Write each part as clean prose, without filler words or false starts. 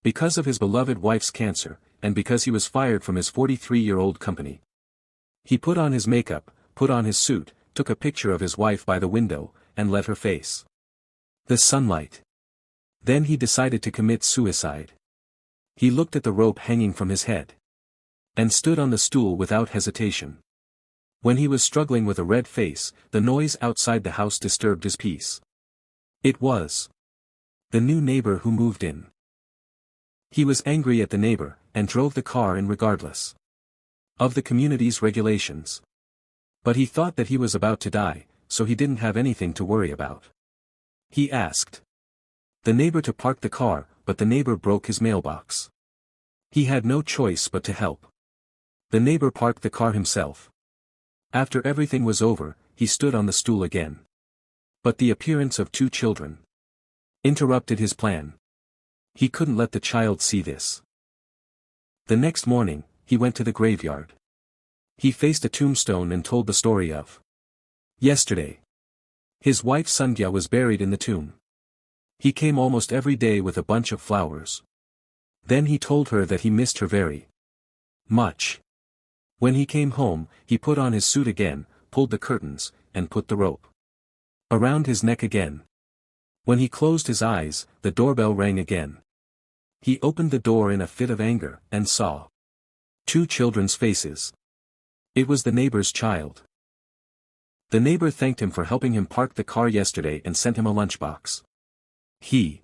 Because of his beloved wife's cancer, and because he was fired from his 43-year-old company. He put on his makeup, put on his suit, took a picture of his wife by the window, and let her face the sunlight. Then he decided to commit suicide. He looked at the rope hanging from his head and stood on the stool without hesitation. When he was struggling with a red face, the noise outside the house disturbed his peace. It was the new neighbor who moved in. He was angry at the neighbor, and drove the car in regardless of the community's regulations. But he thought that he was about to die, so he didn't have anything to worry about. He asked the neighbor to park the car, but the neighbor broke his mailbox. He had no choice but to help. The neighbor parked the car himself. After everything was over, he stood on the stool again. But the appearance of 2 children interrupted his plan. He couldn't let the child see this. The next morning, he went to the graveyard. He faced a tombstone and told the story of yesterday. His wife Sonya was buried in the tomb. He came almost every day with a bunch of flowers. Then he told her that he missed her very much. When he came home, he put on his suit again, pulled the curtains, and put the rope around his neck again. When he closed his eyes, the doorbell rang again. He opened the door in a fit of anger, and saw 2 children's faces. It was the neighbor's child. The neighbor thanked him for helping him park the car yesterday and sent him a lunchbox. He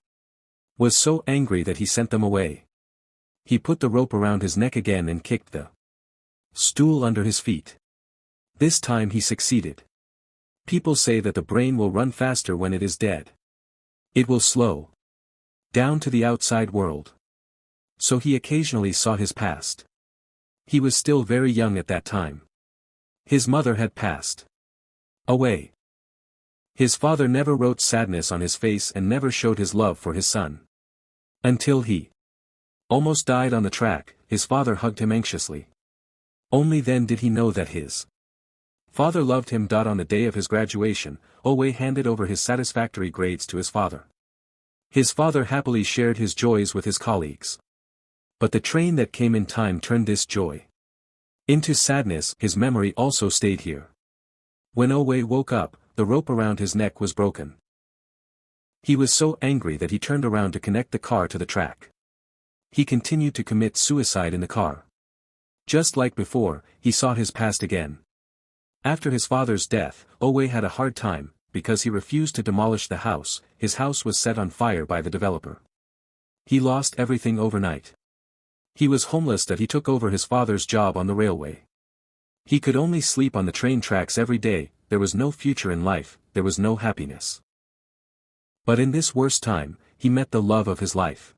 was so angry that he sent them away. He put the rope around his neck again and kicked the stool under his feet. This time he succeeded. People say that the brain will run faster when it is dead. It will slow down to the outside world. So he occasionally saw his past. He was still very young at that time. His mother had passed away. His father never wrote sadness on his face and never showed his love for his son. Until he almost died on the track, his father hugged him anxiously. Only then did he know that his father loved him. On the day of his graduation, Owe handed over his satisfactory grades to his father. His father happily shared his joys with his colleagues. But the train that came in time turned this joy into sadness. His memory also stayed here. When Owe woke up, the rope around his neck was broken. He was so angry that he turned around to connect the car to the track. He continued to commit suicide in the car. Just like before, he saw his past again. After his father's death, Owe had a hard time, because he refused to demolish the house. His house was set on fire by the developer. He lost everything overnight. He was homeless that he took over his father's job on the railway. He could only sleep on the train tracks every day. There was no future in life, there was no happiness. But in this worst time, he met the love of his life.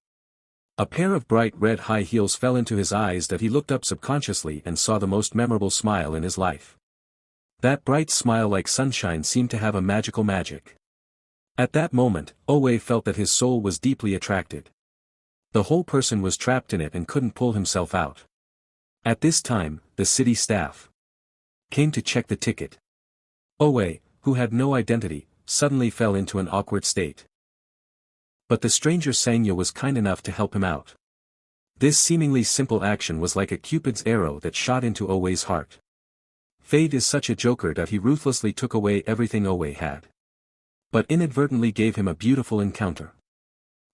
A pair of bright red high heels fell into his eyes that he looked up subconsciously and saw the most memorable smile in his life. That bright smile like sunshine seemed to have a magical magic. At that moment, Owe felt that his soul was deeply attracted. The whole person was trapped in it and couldn't pull himself out. At this time, the city staff came to check the ticket. Owe, who had no identity, suddenly fell into an awkward state. But the stranger Sonya was kind enough to help him out. This seemingly simple action was like a Cupid's arrow that shot into Owe's heart. Fate is such a joker that he ruthlessly took away everything Owe had. But inadvertently gave him a beautiful encounter.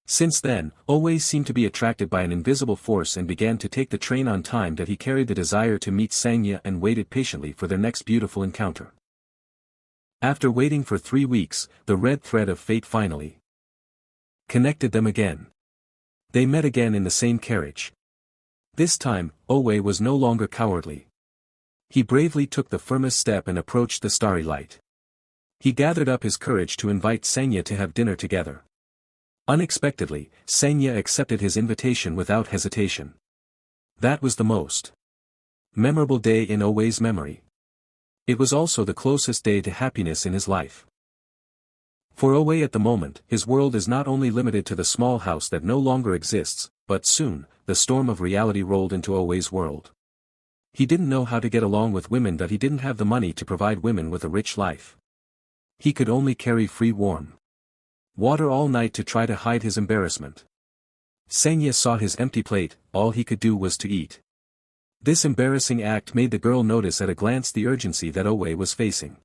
Since then, Owe seemed to be attracted by an invisible force and began to take the train on time that he carried the desire to meet Sonya and waited patiently for their next beautiful encounter. After waiting for 3 weeks, the red thread of fate finally connected them again. They met again in the same carriage. This time, Owe was no longer cowardly. He bravely took the firmest step and approached the starry light. He gathered up his courage to invite Sonya to have dinner together. Unexpectedly, Sonya accepted his invitation without hesitation. That was the most memorable day in Owe's memory. It was also the closest day to happiness in his life. For Owe at the moment, his world is not only limited to the small house that no longer exists, but soon, the storm of reality rolled into Owe's world. He didn't know how to get along with women that he didn't have the money to provide women with a rich life. He could only carry free warm water all night to try to hide his embarrassment. Sonya saw his empty plate, all he could do was to eat. This embarrassing act made the girl notice at a glance the urgency that Owe was facing.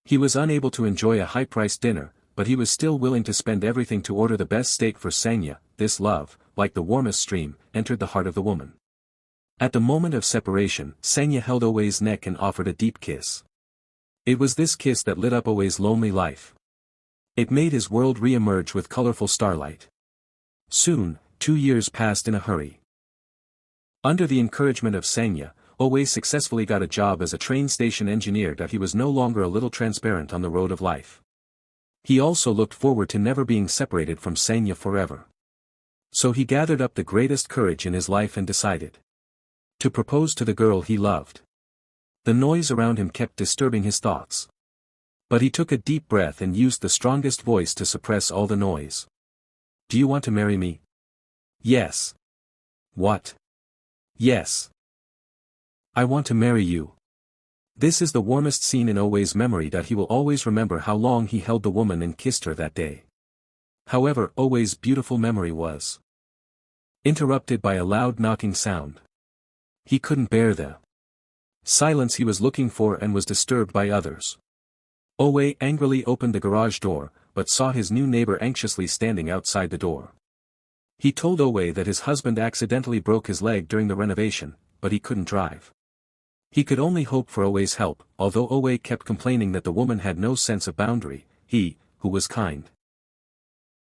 He was unable to enjoy a high-priced dinner, but he was still willing to spend everything to order the best steak for Sonya. This love, like the warmest stream, entered the heart of the woman. At the moment of separation, Sonya held Owe's neck and offered a deep kiss. It was this kiss that lit up Owe's lonely life. It made his world re-emerge with colorful starlight. Soon, 2 years passed in a hurry. Under the encouragement of Sonya, Owe successfully got a job as a train station engineer that he was no longer a little transparent on the road of life. He also looked forward to never being separated from Sonya forever. So he gathered up the greatest courage in his life and decided to propose to the girl he loved. The noise around him kept disturbing his thoughts. But he took a deep breath and used the strongest voice to suppress all the noise. "Do you want to marry me?" "Yes." "What?" "Yes. I want to marry you." This is the warmest scene in Owe's memory that he will always remember how long he held the woman and kissed her that day. However, Owe's beautiful memory was interrupted by a loud knocking sound. He couldn't bear the silence he was looking for and was disturbed by others. Owe angrily opened the garage door, but saw his new neighbor anxiously standing outside the door. He told Owe that his husband accidentally broke his leg during the renovation, but he couldn't drive. He could only hope for Owe's help, although Owe kept complaining that the woman had no sense of boundary. He, who was kind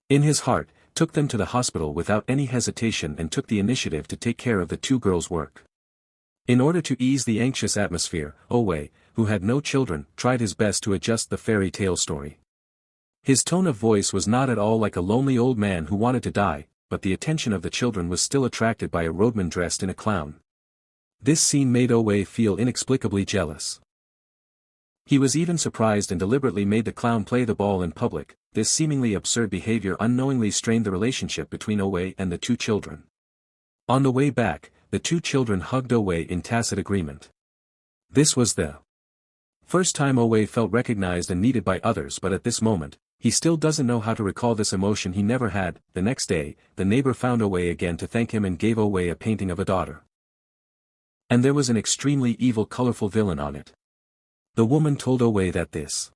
in his heart, took them to the hospital without any hesitation and took the initiative to take care of the two girls' work. In order to ease the anxious atmosphere, Owe, who had no children, tried his best to adjust the fairy tale story. His tone of voice was not at all like a lonely old man who wanted to die, but the attention of the children was still attracted by a roadman dressed in a clown. This scene made Owe feel inexplicably jealous. He was even surprised and deliberately made the clown play the ball in public. This seemingly absurd behavior unknowingly strained the relationship between Owe and the two children. On the way back, the two children hugged Owe in tacit agreement. This was the first time Owe felt recognized and needed by others, but at this moment, he still doesn't know how to recall this emotion he never had. The next day, the neighbor found Owe again to thank him and gave Owe a painting of a daughter. And there was an extremely evil colorful villain on it. The woman told Owe that this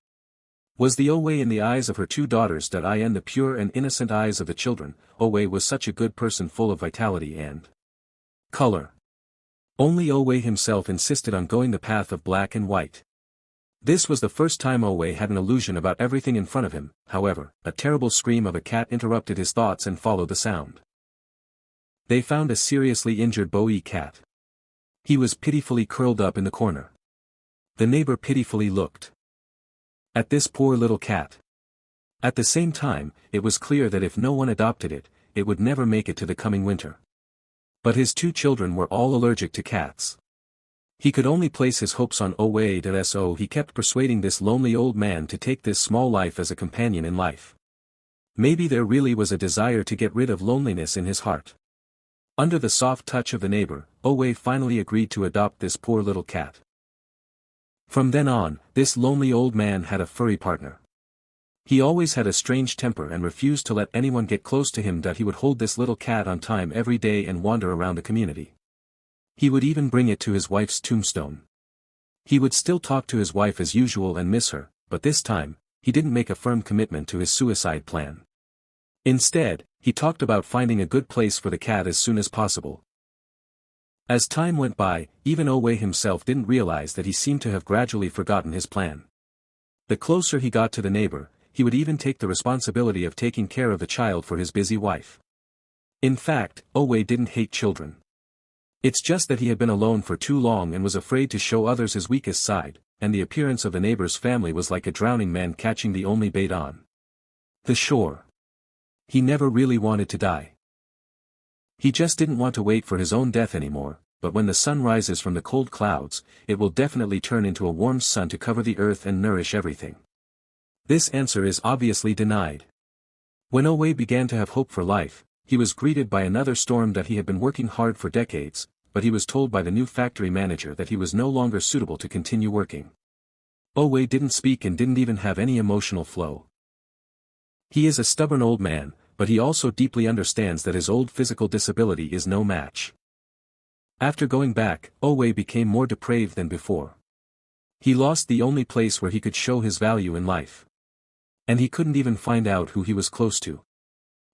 was the Owe in the eyes of her two daughters and the pure and innocent eyes of the children. Owe was such a good person, full of vitality and color. Only Owe himself insisted on going the path of black and white. This was the first time Owe had an illusion about everything in front of him. However, a terrible scream of a cat interrupted his thoughts and followed the sound. They found a seriously injured Bowie cat. He was pitifully curled up in the corner. The neighbor pitifully looked at this poor little cat. At the same time, it was clear that if no one adopted it, it would never make it to the coming winter. But his two children were all allergic to cats. He could only place his hopes on Owe. So he kept persuading this lonely old man to take this small life as a companion in life. Maybe there really was a desire to get rid of loneliness in his heart. Under the soft touch of the neighbor, Owe finally agreed to adopt this poor little cat. From then on, this lonely old man had a furry partner. He always had a strange temper and refused to let anyone get close to him. He would hold this little cat on time every day and wander around the community. He would even bring it to his wife's tombstone. He would still talk to his wife as usual and miss her, but this time, he didn't make a firm commitment to his suicide plan. Instead, he talked about finding a good place for the cat as soon as possible. As time went by, even Owe himself didn't realize that he seemed to have gradually forgotten his plan. The closer he got to the neighbor, he would even take the responsibility of taking care of the child for his busy wife. In fact, Owe didn't hate children. It's just that he had been alone for too long and was afraid to show others his weakest side, and the appearance of the neighbor's family was like a drowning man catching the only bait on the shore. He never really wanted to die. He just didn't want to wait for his own death anymore, but when the sun rises from the cold clouds, it will definitely turn into a warm sun to cover the earth and nourish everything. This answer is obviously denied. When Owe began to have hope for life, he was greeted by another storm. He had been working hard for decades, but he was told by the new factory manager that he was no longer suitable to continue working. Owe didn't speak and didn't even have any emotional flow. He is a stubborn old man, but he also deeply understands that his old physical disability is no match. After going back, Owe became more depraved than before. He lost the only place where he could show his value in life. And he couldn't even find out who he was close to.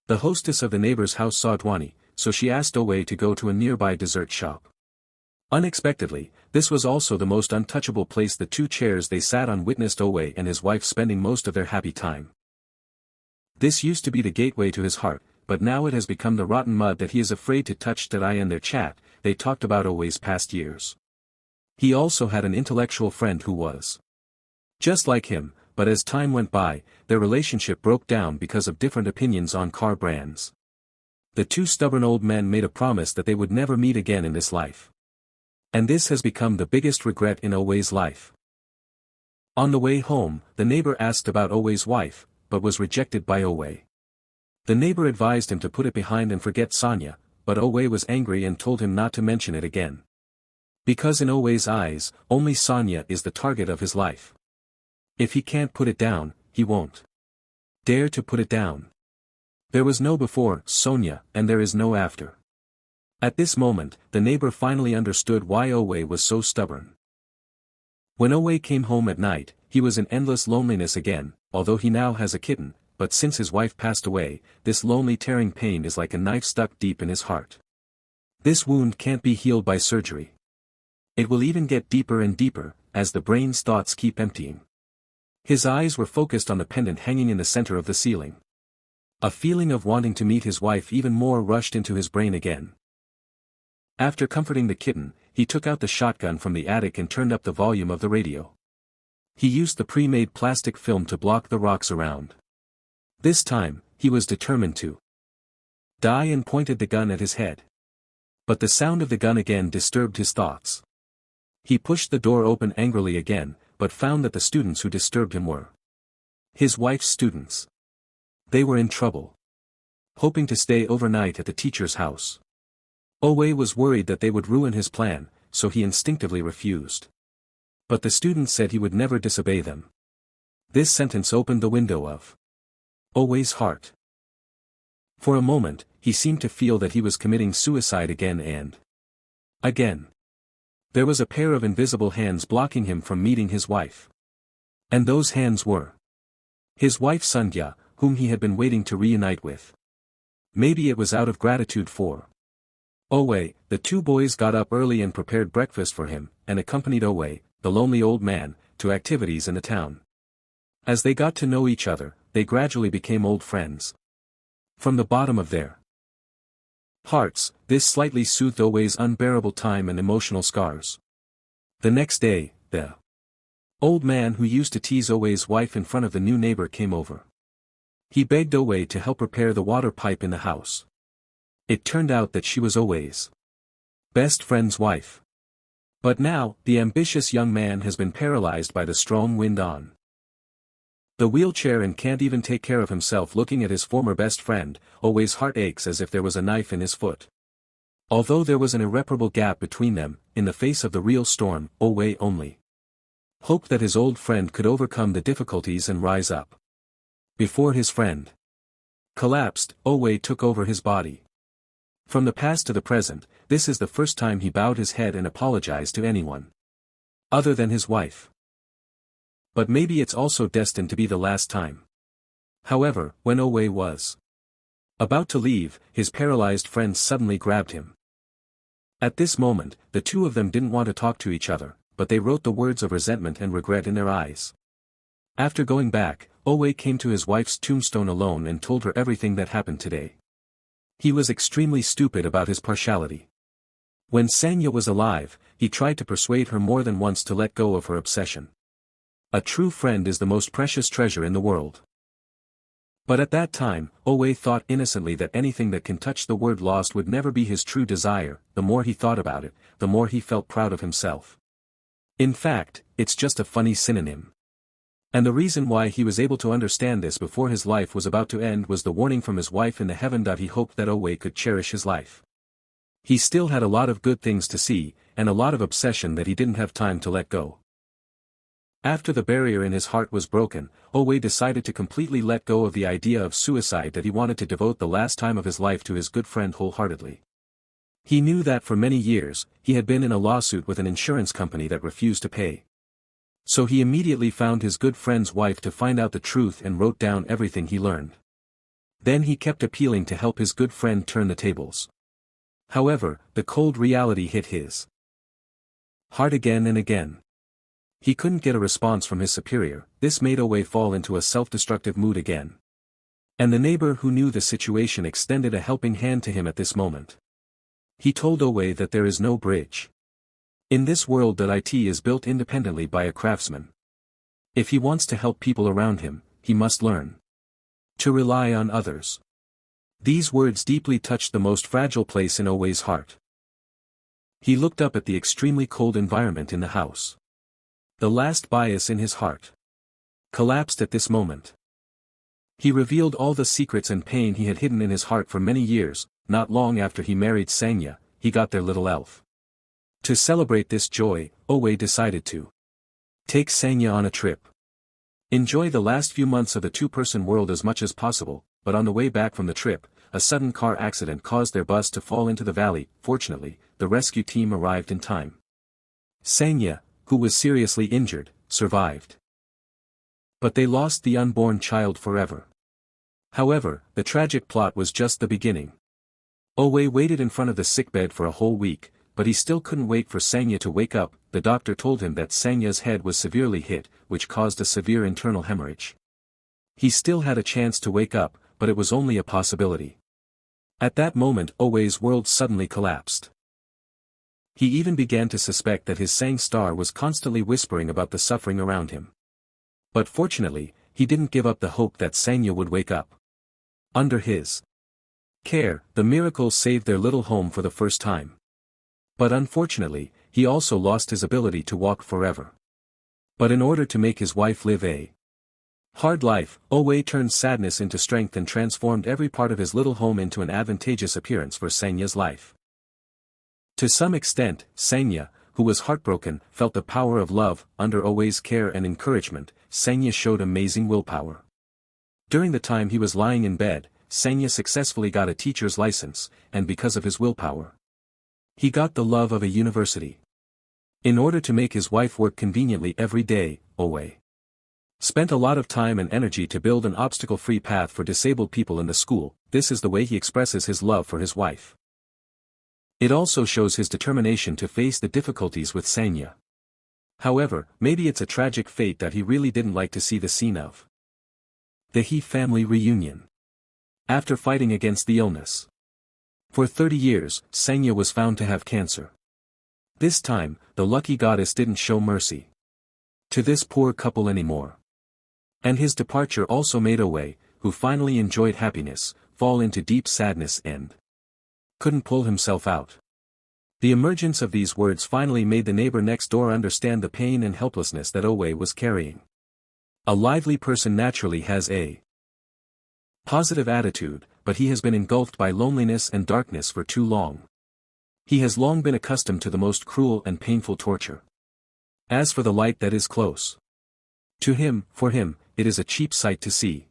The hostess of the neighbor's house saw Dwani, so she asked Owe to go to a nearby dessert shop. Unexpectedly, this was also the most untouchable place. The two chairs they sat on witnessed Owe and his wife spending most of their happy time. This used to be the gateway to his heart, but now it has become the rotten mud that he is afraid to touch. That in their chat, they talked about Owe's past years. He also had an intellectual friend who was just like him, but as time went by, their relationship broke down because of different opinions on car brands. The two stubborn old men made a promise that they would never meet again in this life. And this has become the biggest regret in Owe's life. On the way home, the neighbor asked about Owe's wife, but was rejected by Owe. The neighbor advised him to put it behind and forget Sonya, but Owe was angry and told him not to mention it again. Because in Owe's eyes, only Sonya is the target of his life. If he can't put it down, he won't dare to put it down. There was no before Sonya, and there is no after. At this moment, the neighbor finally understood why Owe was so stubborn. When Owe came home at night, he was in endless loneliness again, although he now has a kitten, but since his wife passed away, this lonely tearing pain is like a knife stuck deep in his heart. This wound can't be healed by surgery. It will even get deeper and deeper, as the brain's thoughts keep emptying. His eyes were focused on the pendant hanging in the center of the ceiling. A feeling of wanting to meet his wife even more rushed into his brain again. After comforting the kitten, he took out the shotgun from the attic and turned up the volume of the radio. He used the pre-made plastic film to block the rocks around. This time, he was determined to die and pointed the gun at his head. But the sound of the gun again disturbed his thoughts. He pushed the door open angrily again, but found that the students who disturbed him were his wife's students. They were in trouble, hoping to stay overnight at the teacher's house. Owe was worried that they would ruin his plan, so he instinctively refused. But the students said he would never disobey them. This sentence opened the window of Owe's heart. For a moment, he seemed to feel that he was committing suicide again and again. There was a pair of invisible hands blocking him from meeting his wife. And those hands were his wife Sonya, whom he had been waiting to reunite with. Maybe it was out of gratitude for Owe. The two boys got up early and prepared breakfast for him, and accompanied Owe, the lonely old man, to activities in the town. As they got to know each other, they gradually became old friends. From the bottom of their hearts, this slightly soothed Owe's unbearable time and emotional scars. The next day, the old man who used to tease Owe's wife in front of the new neighbor came over. He begged Owe to help repair the water pipe in the house. It turned out that she was Owe's best friend's wife. But now, the ambitious young man has been paralyzed by the strong wind on the wheelchair and can't even take care of himself. Looking at his former best friend, Owe's heart aches as if there was a knife in his foot. Although there was an irreparable gap between them, in the face of the real storm, Owe only hoped that his old friend could overcome the difficulties and rise up. Before his friend collapsed, Owe took over his body. From the past to the present, this is the first time he bowed his head and apologized to anyone other than his wife. But maybe it's also destined to be the last time. However, when Owe was about to leave, his paralyzed friends suddenly grabbed him. At this moment, the two of them didn't want to talk to each other, but they wrote the words of resentment and regret in their eyes. After going back, Owe came to his wife's tombstone alone and told her everything that happened today. He was extremely stupid about his partiality. When Sonya was alive, he tried to persuade her more than once to let go of her obsession. A true friend is the most precious treasure in the world. But at that time, Owe thought innocently that anything that can touch the word lost would never be his true desire. The more he thought about it, the more he felt proud of himself. In fact, it's just a funny synonym. And the reason why he was able to understand this before his life was about to end was the warning from his wife in the heaven. He hoped that Owe could cherish his life. He still had a lot of good things to see, and a lot of obsession that he didn't have time to let go. After the barrier in his heart was broken, Owe decided to completely let go of the idea of suicide, that he wanted to devote the last time of his life to his good friend wholeheartedly. He knew that for many years, he had been in a lawsuit with an insurance company that refused to pay. So he immediately found his good friend's wife to find out the truth and wrote down everything he learned. Then he kept appealing to help his good friend turn the tables. However, the cold reality hit his heart again and again. He couldn't get a response from his superior. This made Owe fall into a self-destructive mood again. And the neighbor who knew the situation extended a helping hand to him at this moment. He told Owe that there is no bridge in this world, that it is built independently by a craftsman. If he wants to help people around him, he must learn to rely on others. These words deeply touched the most fragile place in Owe's heart. He looked up at the extremely cold environment in the house. The last bias in his heart collapsed at this moment. He revealed all the secrets and pain he had hidden in his heart for many years. Not long after he married Sonya, he got their little elf. To celebrate this joy, Owe decided to take Sonya on a trip. Enjoy the last few months of the two-person world as much as possible, but on the way back from the trip, a sudden car accident caused their bus to fall into the valley. Fortunately, the rescue team arrived in time. Sonya, who was seriously injured, survived. But they lost the unborn child forever. However, the tragic plot was just the beginning. Owe waited in front of the sickbed for a whole week, but he still couldn't wait for Sonya to wake up. The doctor told him that Sonya's head was severely hit, which caused a severe internal hemorrhage. He still had a chance to wake up, but it was only a possibility. At that moment Owe's world suddenly collapsed. He even began to suspect that his sang star was constantly whispering about the suffering around him. But fortunately, he didn't give up the hope that Sonya would wake up. Under his care, the miracle saved their little home for the first time. But unfortunately, he also lost his ability to walk forever. But in order to make his wife live a hard life, Owe turned sadness into strength and transformed every part of his little home into an advantageous appearance for Sonya's life. To some extent, Sonya, who was heartbroken, felt the power of love. Under Owe's care and encouragement, Sonya showed amazing willpower. During the time he was lying in bed, Sonya successfully got a teacher's license, and because of his willpower, he got the love of a university. In order to make his wife work conveniently every day, Owe spent a lot of time and energy to build an obstacle-free path for disabled people in the school. This is the way he expresses his love for his wife. It also shows his determination to face the difficulties with Sonya. However, maybe it's a tragic fate that he really didn't like to see the scene of the He family reunion. After fighting against the illness for 30 years, Sonya was found to have cancer. This time, the lucky goddess didn't show mercy to this poor couple anymore. And his departure also made Owe, who finally enjoyed happiness, fall into deep sadness and couldn't pull himself out. The emergence of these words finally made the neighbor next door understand the pain and helplessness that Owe was carrying. A lively person naturally has a positive attitude, but he has been engulfed by loneliness and darkness for too long. He has long been accustomed to the most cruel and painful torture. As for the light that is close to him, for him, it is a cheap sight to see.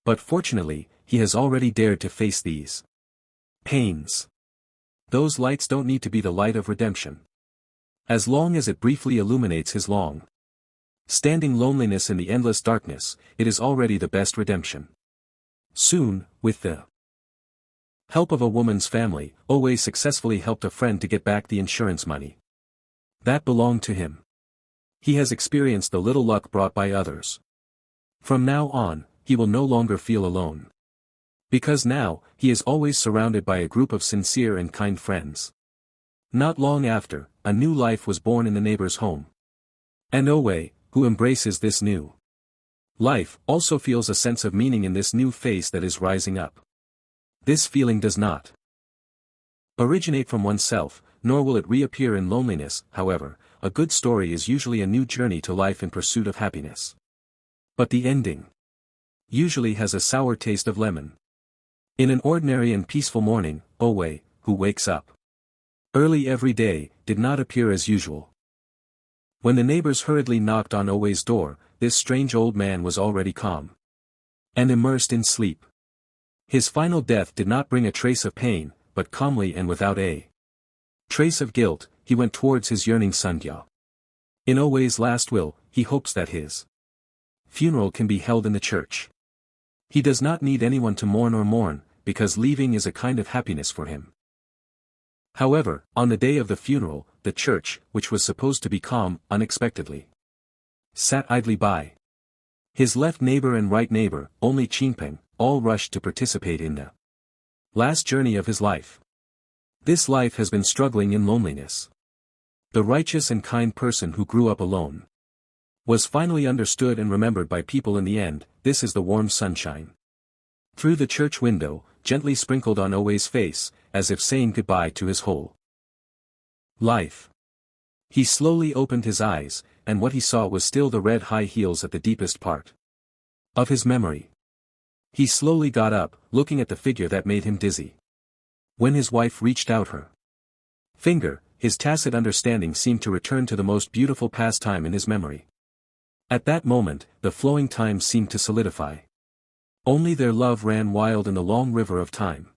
But fortunately, he has already dared to face these pains. Those lights don't need to be the light of redemption. As long as it briefly illuminates his long-standing loneliness in the endless darkness, it is already the best redemption. Soon, with the help of a woman's family, Owe successfully helped a friend to get back the insurance money that belonged to him. He has experienced the little luck brought by others. From now on, he will no longer feel alone. Because now, he is always surrounded by a group of sincere and kind friends. Not long after, a new life was born in the neighbor's home. And Owe, who embraces this new life, also feels a sense of meaning in this new face that is rising up. This feeling does not originate from oneself, nor will it reappear in loneliness. However, a good story is usually a new journey to life in pursuit of happiness. But the ending usually has a sour taste of lemon. In an ordinary and peaceful morning, Owe, who wakes up early every day, did not appear as usual. When the neighbors hurriedly knocked on Owe's door, this strange old man was already calm and immersed in sleep. His final death did not bring a trace of pain, but calmly and without a trace of guilt, he went towards his yearning Sonya. In Owe's last will, he hopes that his funeral can be held in the church. He does not need anyone to mourn, because leaving is a kind of happiness for him. However, on the day of the funeral, the church, which was supposed to be calm, unexpectedly sat idly by. His left neighbor and right neighbor, only Chinpeng, all rushed to participate in the last journey of his life. This life has been struggling in loneliness. The righteous and kind person who grew up alone was finally understood and remembered by people in the end. This is the warm sunshine through the church window, gently sprinkled on Owe's face, as if saying goodbye to his whole life. He slowly opened his eyes, and what he saw was still the red high heels at the deepest part of his memory. He slowly got up, looking at the figure that made him dizzy. When his wife reached out her finger, his tacit understanding seemed to return to the most beautiful pastime in his memory. At that moment, the flowing time seemed to solidify. Only their love ran wild in the long river of time.